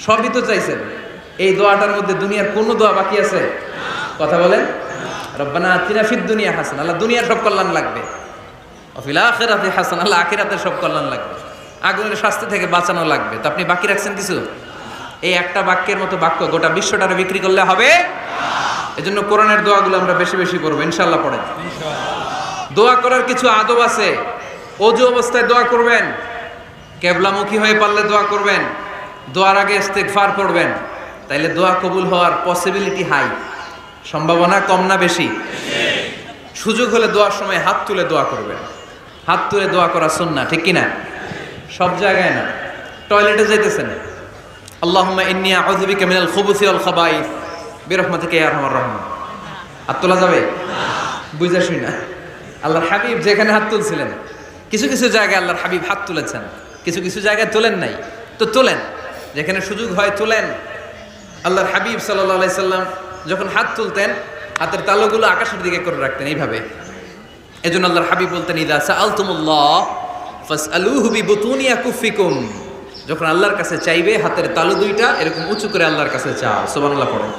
সবই তো চাইছেন। এই দোয়াটার মধ্যে দুনিয়ার কোনো দোয়া বাকি আছে? কথা বলেন। রব্বানা আতিনা ফিদ দুনিয়া হাসানা, আল্লাহ দুনিয়ার সব কল্যাণ লাগবে। ওয়া ফিল আখিরাতি হাসানা, আল্লাহ আখিরাতের সব কল্যাণ লাগবে। আগুনের শাস্তি থেকে বাঁচানো লাগবে। তো আপনি বাকি রাখছেন কিছু? এই একটা বাক্যের মতো বাক্য গোটা বিশ্বটারে বিক্রি করলে হবে? এজন্য কোরআনের দোয়াগুলো আমরা বেশি বেশি করবো, ইনশাআল্লাহ। পড়েন। দোয়া করার কিছু আদব আছে। ওযু অবস্থায় দোয়া করবেন, কিবলামুখী হয়ে পারলে দোয়া করবেন, দোয়ার আগে ইস্তেগফার পড়বেন, তাইলে দোয়া কবুল হওয়ার পসিবিলিটি হাই, সম্ভাবনা কম না বেশি? সুযোগ হলে দোয়ার সময় হাত তুলে দোয়া করবেন। হাত তুলে দোয়া করা সুন্নাহ, ঠিক কিনা? সব জায়গায় না। টয়লেটে যাইতেছেন, আল্লাহুম্মা ইন্নী আউযু বিকা মিনাল খুবুসি ওয়াল খাবাইস বিরহমাতিকা ইয়া আরহামার রাহিমিন। হাত তোলা যাবে? বুঝা শুনা। আল্লাহর হাবিব যেখানে হাত তুলছিলেন, কিছু কিছু জায়গায় আল্লাহর হাবিব হাত তুলেছেন, কিছু কিছু জায়গায় তোলেন নাই। তো তোলেন, যেখানে সুযোগ হয় তোলেন। আল্লাহর হাবিব সাল্লাল্লাহু আলাইহি সাল্লাম যখন হাত তুলতেন, হাতের তালুগুলো আকাশের দিকে করে রাখতেন এইভাবে। এজন্য আল্লাহর হাবিব বলতেন, ইযা সাআলতুমুল্লাহ ফাসআলুহু বিবুতুনি আকুফিকুম। যখন আল্লাহর কাছে চাইবে, হাতের তালু দুইটা এরকম উঁচু করে আল্লাহর কাছে চাও। সুবহানাল্লাহ পড়েন।